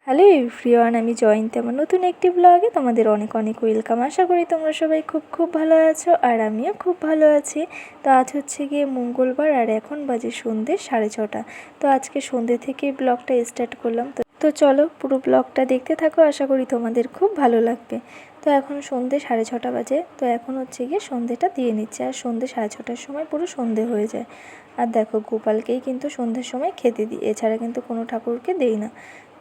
Hello everyone, আমি জয়ন্তী। আমার নতুন একটি ব্লগে তোমাদের অনেক অনেক ওয়েলকাম। আশা করি তোমরা সবাই খুব খুব ভালো আছো, আর আমিও খুব ভালো আছি। তো আজ হচ্ছে গিয়ে মঙ্গলবার, আর এখন বাজে সন্ধ্যে 6:30। তো আজকে সন্ধ্যে থেকে ব্লগটা স্টার্ট করলাম। তো চলো পুরো ব্লগটা দেখতে থাকো, আশা করি তোমাদের খুব ভালো লাগবে। তো এখন সন্ধ্যে 6:30 বাজে। তো এখন হচ্ছে গিয়ে সন্ধ্যেটা দিয়ে নিচ্ছে, আর সন্ধ্যে 6:30টার সময় পুরো সন্ধ্যে হয়ে যায়। আর দেখো, গোপালকেই কিন্তু সন্ধ্যের সময় খেতে দিই, এছাড়া কিন্তু কোনো ঠাকুরকে দেই না।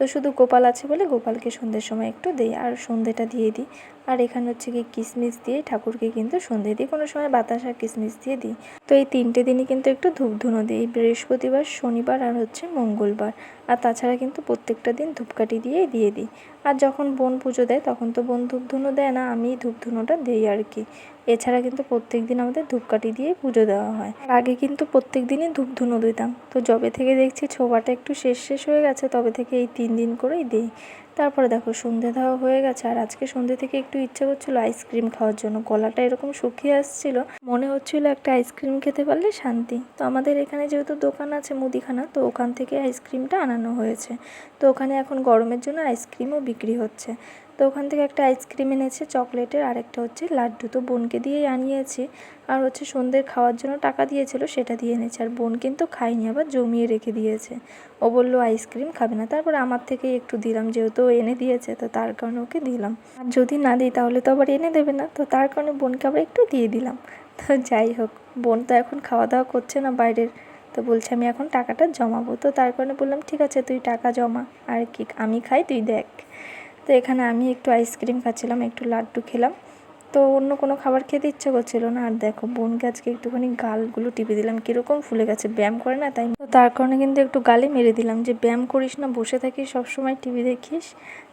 তো শুধু গোপাল আছে বলে গোপালকে সন্ধ্যের সময় একটু দেই, আর সন্ধ্যেটা দিয়ে দিই। আর এখানে হচ্ছে গিয়ে কিশমিশ দিয়ে ঠাকুরকে কিন্তু সন্ধ্যে দিই, কোনো সময় বাতাসা কিশমিশ দিয়ে দিই। তো এই 3টে দিনই কিন্তু একটু ধূপধুনো দিই, বৃহস্পতিবার, শনিবার আর হচ্ছে মঙ্গলবার। আর তাছাড়া কিন্তু প্রত্যেকটা দিন ধূপকাঠি দিয়েই দিয়ে দিই। আর যখন বোন পুজো দেয় তখন তো বোন ধূপধুনো দেয় না, আমি ধূপধুনোটা দিই আর কি। এছাড়া কিন্তু প্রত্যেক দিন আমাদের ধূপকাঠি দিয়েই পুজো দেওয়া হয়। আর আগে কিন্তু প্রত্যেক দিনই ধূপধুনো দিতাম, তো যবে থেকে দেখছি ছোবাটা একটু শেষ হয়ে গেছে তবে থেকে এই 3 দিন করেই দিই। তারপরে দেখো সন্ধে দেওয়া হয়ে গেছে, আর আজকে সন্ধে থেকে একটু ইচ্ছে করছিলো আইসক্রিম খাওয়ার জন্য। গলাটা এরকম শুকিয়ে আসছিল, মনে হচ্ছিল একটা আইসক্রিম খেতে পারলে শান্তি। তো আমাদের এখানে যেহেতু দোকান আছে মুদিখানা, তো ওখান থেকে আইসক্রিমটা আনানো হয়েছে। তো ওখানে এখন গরমের জন্য আইসক্রিমও বিক্রি হচ্ছে। তো ওখান থেকে একটা আইসক্রিম এনেছে চকলেটের, আর একটা হচ্ছে লাড্ডু। তো বোনকে দিয়েই আনিয়েছি। আর হচ্ছে সন্ধ্যের খাওয়ার জন্য টাকা দিয়েছিল, সেটা দিয়ে এনেছে। আর বোন কিন্তু খায়নি, আবার জমিয়ে রেখে দিয়েছে। ও বললো আইসক্রিম খাবে না। তারপরে আমার থেকে একটু দিলাম, যেহেতু ও এনে দিয়েছে তো তার কারণে ওকে দিলাম। আর যদি না দিই তাহলে তো আবার এনে দেবে না, তো তার কারণে বোনকে আবার একটু দিয়ে দিলাম। তো যাই হোক, বোন তো এখন খাওয়া দাওয়া করছে না বাইরের, তো বলছে আমি এখন টাকাটা জমাবো। তো তার কারণে বললাম ঠিক আছে, তুই টাকা জমা, আর কি আমি খাই তুই দেখ। তো এখানে আমি একটু আইসক্রিম খাচ্ছিলাম, একটু লাড্ডু খেলাম। তো অন্য কোনো খাবার খেতে ইচ্ছে করছিল না। আর দেখো, বোনকে আজকে একটুখানি গালগুলো টিপে দিলাম, কীরকম ফুলে গেছে, ব্যায়াম করে না তাই। তো তার কারণে কিন্তু একটু গালে মেরে দিলাম যে ব্যায়াম করিস না, বসে থাকিস সবসময় টিভি দেখিস।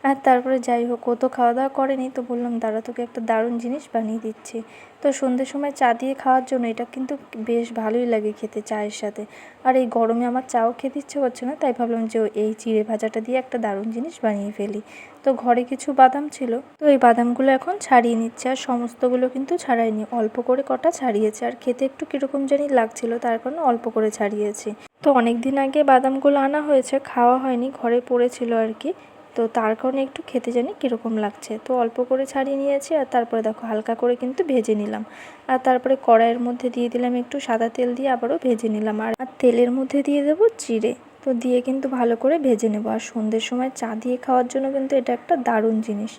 আর তারপরে যাই হোক, ও তো খাওয়া দাওয়া করেনি, তো বললাম দাঁড়া তোকে একটা দারুণ জিনিস বানিয়ে দিচ্ছি। তো সন্ধ্যের সময় চা দিয়ে খাওয়ার জন্য এটা কিন্তু বেশ ভালোই লাগে খেতে চায়ের সাথে। আর এই গরমে আমার চাও খেতে ইচ্ছে করছে না, তাই ভাবলাম যে এই চিড়ে ভাজাটা দিয়ে একটা দারুণ জিনিস বানিয়ে ফেলি। তো ঘরে কিছু বাদাম ছিল, তো এই বাদামগুলো এখন ছাড়িয়ে নিচ্ছে। আর সমস্তগুলো কিন্তু ছাড়াইনি, অল্প করে কটা ছাড়িয়েছে। আর খেতে একটু কীরকম জানি লাগছিল, তার কারণে অল্প করে ছাড়িয়েছি। তো অনেক দিন আগে বাদামগুলো আনা হয়েছে, খাওয়া হয়নি, ঘরে পড়েছিল আর কি। তো তার কারণে একটু খেতে জানি কীরকম লাগছে, তো অল্প করে ছাড়িয়ে নিয়েছি। আর তারপরে দেখো হালকা করে কিন্তু ভেজে নিলাম। আর তারপরে কড়াইয়ের মধ্যে দিয়ে দিলাম একটু সাদা তেল, দিয়ে আবারও ভেজে নিলাম। আর তেলের মধ্যে দিয়ে দেবো জিরে। তো দিয়ে কিন্তু ভালো করে ভেজে নেবো। আর সন্ধ্যের সময় চা দিয়ে খাওয়ার জন্য কিন্তু এটা একটা দারুণ জিনিস,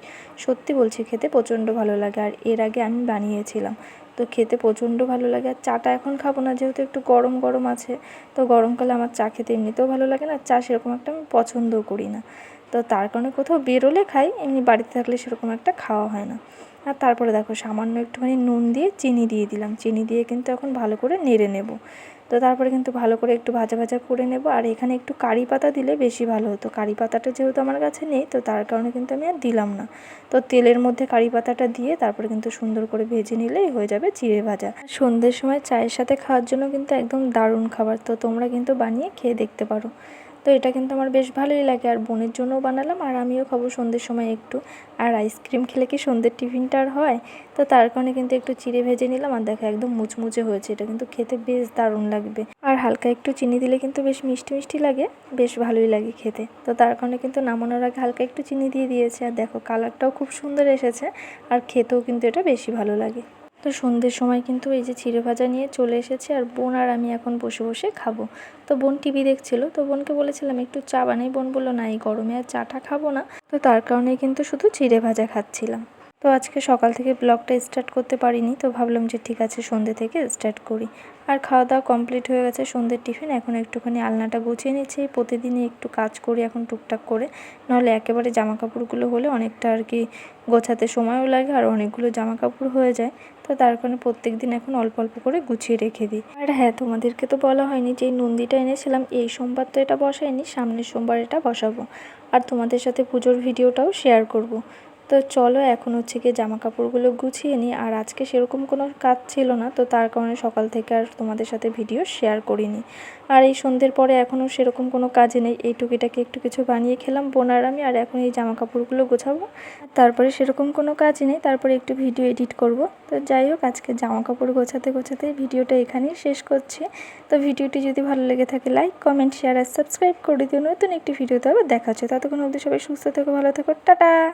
সত্যি বলছি, খেতে প্রচণ্ড ভালো লাগে। আর এর আগে আমি বানিয়েছিলাম, তো খেতে প্রচণ্ড ভালো লাগে। আর চাটা এখন খাবো না, যেহেতু একটু গরম গরম আছে। তো গরমকালে আমার চা খেতে এমনিতেও ভালো লাগে না, চা সেরকম একটা আমি পছন্দও করি না। তো তার কারণে কোথাও বেরোলে খাই, এমনি বাড়িতে থাকলে সেরকম একটা খাওয়া হয় না। আর তারপরে দেখো সামান্য একটুখানি নুন দিয়ে চিনি দিয়ে দিলাম, চিনি দিয়ে কিন্তু এখন ভালো করে নেড়ে নেব। তো তারপরে কিন্তু ভালো করে একটু ভাজা ভাজা করে নেব। আর এখানে একটু কারি পাতা দিলে বেশি ভালো হতো, কারি পাতাটা যেহেতু আমার কাছে নেই, তো তার কারণে কিন্তু আমি আর দিলাম না। তো তেলের মধ্যে কারি পাতাটা দিয়ে তারপরে কিন্তু সুন্দর করে ভেজে নিলেই হয়ে যাবে চিড়ে ভাজা। সন্ধ্যের সময় চায়ের সাথে খাওয়ার জন্য কিন্তু একদম দারুণ খাবার, তো তোমরা কিন্তু বানিয়ে খেয়ে দেখতে পারো। তো এটা কিন্তু আমার বেশ ভালোই লাগে, আর বোনের জন্যও বানালাম, আর আমিও খাবো সন্ধ্যের সময় একটু। আর আইসক্রিম খেলে কি সন্ধ্যের টিফিনটা আর হয়? তো তার কারণে কিন্তু একটু চিড়ে ভেজে নিলাম। আর দেখো একদম মুচমুচে হয়েছে, এটা কিন্তু খেতে বেশ দারুণ লাগবে। আর হালকা একটু চিনি দিলে কিন্তু বেশ মিষ্টি মিষ্টি লাগে, বেশ ভালোই লাগে খেতে। তো তার কারণে কিন্তু নামানোর আগে হালকা একটু চিনি দিয়ে দিয়েছে। আর দেখো কালারটাও খুব সুন্দর এসেছে, আর খেতেও কিন্তু এটা বেশি ভালো লাগে। তো সন্ধ্যের সময় কিন্তু এই যে চিড়ে ভাজা নিয়ে চলে এসেছে, আর বোন আর আমি এখন বসে বসে খাবো। তো বোন টিভি দেখছিল, তো বোনকে বলেছিলাম একটু চা বানাই, বোন বললো না এই গরমে আর চাটা খাবো না। তো তার কারণেই কিন্তু শুধু চিড়ে ভাজা খাচ্ছিলাম। তো আজকে সকাল থেকে ব্লগটা স্টার্ট করতে পারিনি, তো ভাবলাম যে ঠিক আছে সন্ধ্যে থেকে স্টার্ট করি। আর খাওয়া দাওয়া কমপ্লিট হয়ে গেছে, সন্ধ্যের টিফিন। এখন একটুখানি আলনাটা গুছিয়ে নিচ্ছি, প্রতিদিনই একটু কাজ করি এখন টুকটাক করে, নাহলে একেবারে জামা কাপড়গুলো হলে অনেকটা আর কি গোছাতে সময়ও লাগে, আর অনেকগুলো জামা কাপড় হয়ে যায়। তো তার কারণে প্রত্যেক দিন এখন অল্প অল্প করে গুছিয়ে রেখে দিই। আর হ্যাঁ, তোমাদেরকে তো বলা হয়নি যে এই নন্দীটা এনেছিলাম, এই সোমবার তো এটা বসাইনি, সামনের সোমবার এটা বসাবো। আর তোমাদের সাথে পুজোর ভিডিওটাও শেয়ার করব। তো চলো এখন হচ্ছে গিয়ে জামা কাপড়গুলো গুছিয়ে নিই। আর আজকে সেরকম কোনো কাজ ছিল না, তো তার কারণে সকাল থেকে আর তোমাদের সাথে ভিডিও শেয়ার করিনি। আর এই সন্ধ্যের পরে এখনও সেরকম কোনো কাজই নেই, এই টুকিটাকে একটু কিছু বানিয়ে খেলাম বোন আর আমি। আর এখন এই জামা কাপড়গুলো গোছাবো, তারপরে সেরকম কোনো কাজই নেই, তারপরে একটু ভিডিও এডিট করব। তো যাই হোক, আজকে জামা কাপড় গোছাতে গোছাতে ভিডিওটা এখানেই শেষ করছি। তো ভিডিওটি যদি ভালো লেগে থাকে লাইক কমেন্ট শেয়ার আর সাবস্ক্রাইব করে দিও। নতুন একটি ভিডিওতে আবার দেখা হচ্ছে, ততক্ষণ অবধি সবাই সুস্থ থেকো, ভালো থেকো, টাটা।